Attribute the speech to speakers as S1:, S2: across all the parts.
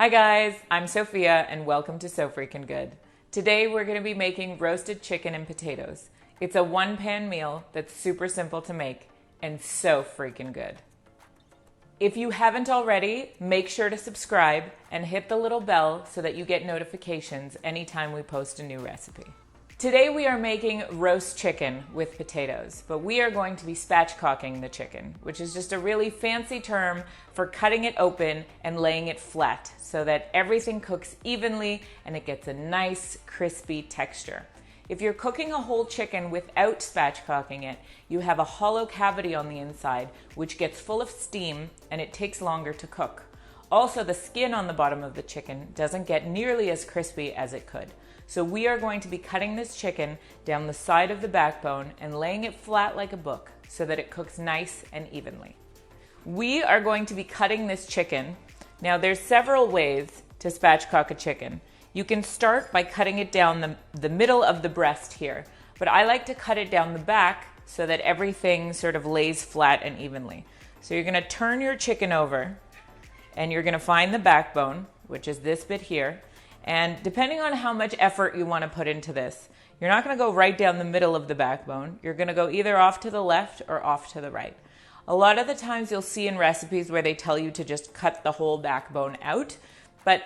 S1: Hi guys, I'm Sophia and welcome to Sophreakingood. Today we're going to be making roasted chicken and potatoes. It's a one-pan meal that's super simple to make and so freaking good. If you haven't already, make sure to subscribe and hit the little bell so that you get notifications anytime we post a new recipe. Today we are making roast chicken with potatoes, but we are going to be spatchcocking the chicken, which is just a really fancy term for cutting it open and laying it flat so that everything cooks evenly and it gets a nice crispy texture. If you're cooking a whole chicken without spatchcocking it, you have a hollow cavity on the inside which gets full of steam and it takes longer to cook. Also, the skin on the bottom of the chicken doesn't get nearly as crispy as it could. So we are going to be cutting this chicken down the side of the backbone and laying it flat like a book so that it cooks nice and evenly. We are going to be cutting this chicken. Now there's several ways to spatchcock a chicken. You can start by cutting it down the middle of the breast here, but I like to cut it down the back so that everything sort of lays flat and evenly. So you're gonna turn your chicken over and you're gonna find the backbone, which is this bit here. And depending on how much effort you want to put into this, you're not going to go right down the middle of the backbone. You're going to go either off to the left or off to the right. A lot of the times you'll see in recipes where they tell you to just cut the whole backbone out, but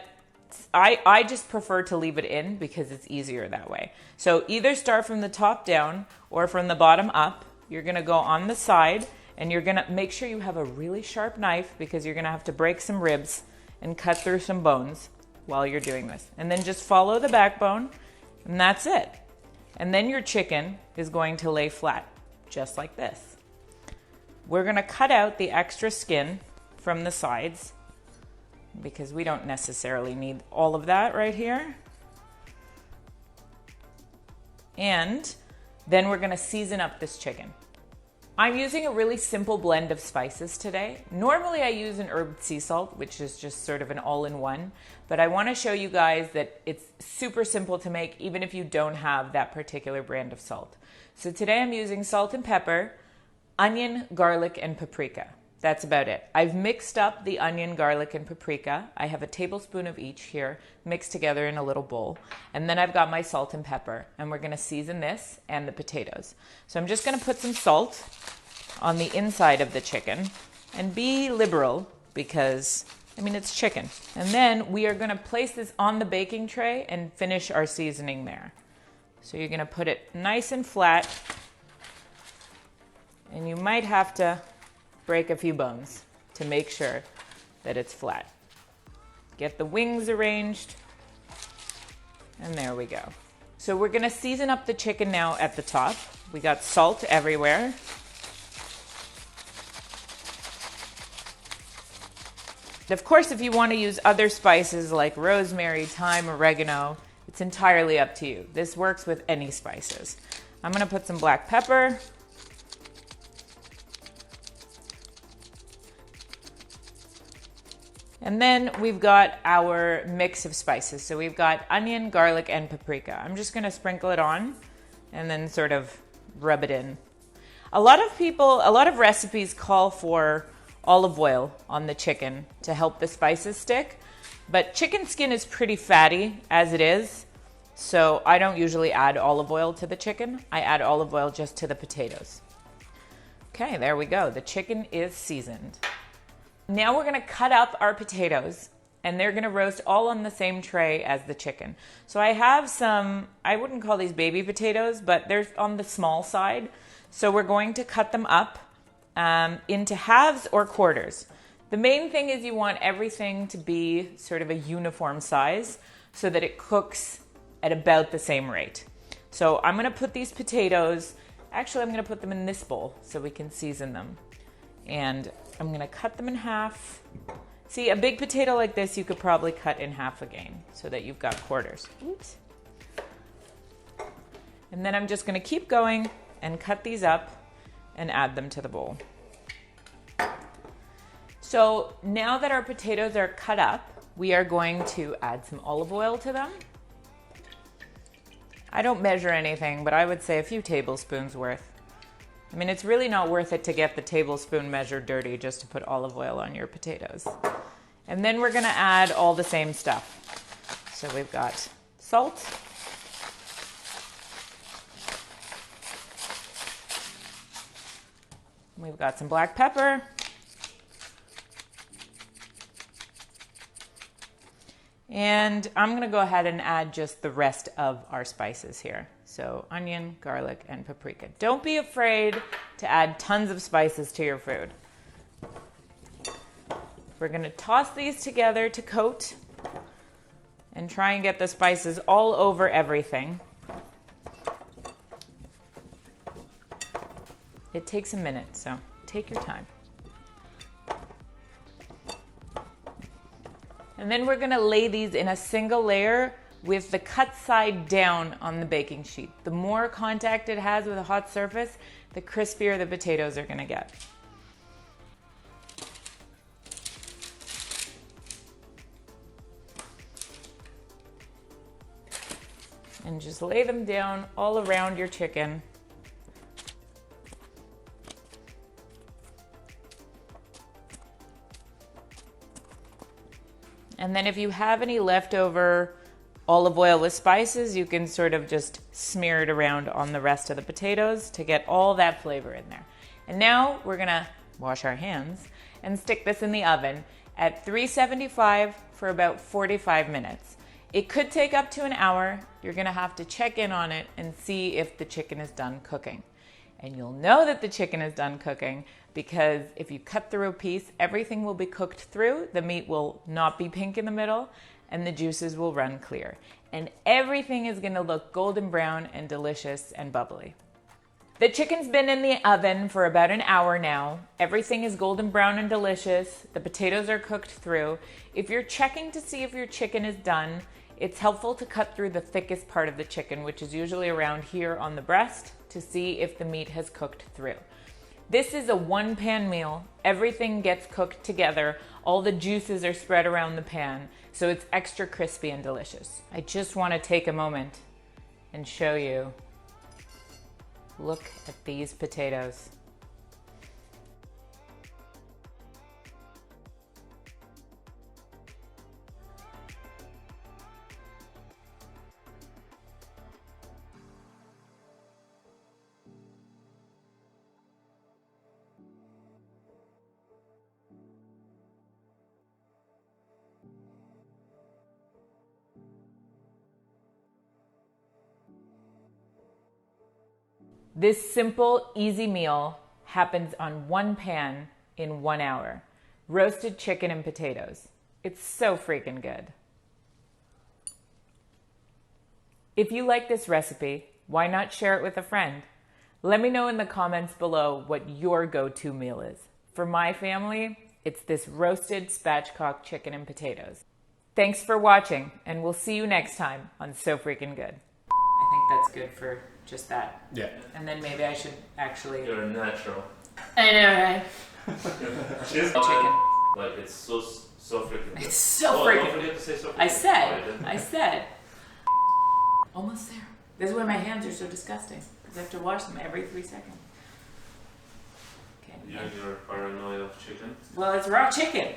S1: I just prefer to leave it in because it's easier that way. So either start from the top down or from the bottom up. You're going to go on the side and you're going to make sure you have a really sharp knife because you're going to have to break some ribs and cut through some bones while you're doing this. And then just follow the backbone and that's it. And then your chicken is going to lay flat, just like this. We're gonna cut out the extra skin from the sides because we don't necessarily need all of that right here. And then we're gonna season up this chicken. I'm using a really simple blend of spices today. Normally I use an herb sea salt, which is just sort of an all-in-one, but I want to show you guys that it's super simple to make even if you don't have that particular brand of salt. So today I'm using salt and pepper, onion, garlic, and paprika. That's about it. I've mixed up the onion, garlic, and paprika. I have a tablespoon of each here mixed together in a little bowl. And then I've got my salt and pepper, and we're gonna season this and the potatoes. So I'm just gonna put some salt on the inside of the chicken and be liberal because, I mean, it's chicken. And then we are gonna place this on the baking tray and finish our seasoning there. So you're gonna put it nice and flat, and you might have to break a few bones to make sure that it's flat. Get the wings arranged, and there we go. So we're gonna season up the chicken now at the top. We got salt everywhere. Of course, if you want to use other spices like rosemary, thyme, oregano, it's entirely up to you. This works with any spices. I'm gonna put some black pepper. And then we've got our mix of spices. So we've got onion, garlic, and paprika. I'm just gonna sprinkle it on and then sort of rub it in. A lot of recipes call for olive oil on the chicken to help the spices stick, but chicken skin is pretty fatty as it is, so I don't usually add olive oil to the chicken. I add olive oil just to the potatoes. Okay, there we go. The chicken is seasoned. Now we're gonna cut up our potatoes and they're gonna roast all on the same tray as the chicken. So I have some, I wouldn't call these baby potatoes, but they're on the small side. So we're going to cut them up into halves or quarters. The main thing is you want everything to be sort of a uniform size so that it cooks at about the same rate. So I'm gonna put these potatoes, actually I'm gonna put them in this bowl so we can season them. And I'm gonna cut them in half. See, a big potato like this, you could probably cut in half again so that you've got quarters. Oops. And then I'm just gonna keep going and cut these up and add them to the bowl. So now that our potatoes are cut up, we are going to add some olive oil to them. I don't measure anything, but I would say a few tablespoons worth. I mean, it's really not worth it to get the tablespoon measure dirty just to put olive oil on your potatoes. And then we're gonna add all the same stuff. So we've got salt. We've got some black pepper. And I'm going to go ahead and add just the rest of our spices here. So onion, garlic, and paprika. Don't be afraid to add tons of spices to your food. We're going to toss these together to coat and try and get the spices all over everything. It takes a minute, so take your time. And then we're gonna lay these in a single layer with the cut side down on the baking sheet. The more contact it has with a hot surface, the crispier the potatoes are gonna get. And just lay them down all around your chicken. And then if you have any leftover olive oil with spices, you can sort of just smear it around on the rest of the potatoes to get all that flavor in there. And now we're gonna wash our hands and stick this in the oven at 375 for about 45 minutes. It could take up to an hour. You're gonna have to check in on it and see if the chicken is done cooking. And you'll know that the chicken is done cooking because if you cut through a piece, everything will be cooked through, the meat will not be pink in the middle, and the juices will run clear. And everything is gonna look golden brown and delicious and bubbly. The chicken's been in the oven for about an hour now. Everything is golden brown and delicious. The potatoes are cooked through. If you're checking to see if your chicken is done, it's helpful to cut through the thickest part of the chicken, which is usually around here on the breast, to see if the meat has cooked through. This is a one-pan meal. Everything gets cooked together. All the juices are spread around the pan, so it's extra crispy and delicious. I just want to take a moment and show you. Look at these potatoes. This simple, easy meal happens on one pan in 1 hour. Roasted chicken and potatoes. It's so freaking good. If you like this recipe, why not share it with a friend? Let me know in the comments below what your go-to meal is. For my family, it's this roasted spatchcock chicken and potatoes. Thanks for watching, and we'll see you next time on So Freaking Good. I think that's good for just that.
S2: Yeah.
S1: And then maybe I should actually...
S3: You're a natural.
S1: I know, right?
S3: Chicken.
S1: Chicken.
S3: Like, it's so freaking good.
S1: It's so
S3: Oh,
S1: freaking...
S3: don't forget to say so freaking
S1: I said. Almost there. This is why my hands are so disgusting. Because I have to wash them every 3 seconds. Okay.
S3: You and your paranoia of chicken.
S1: Well, it's raw chicken.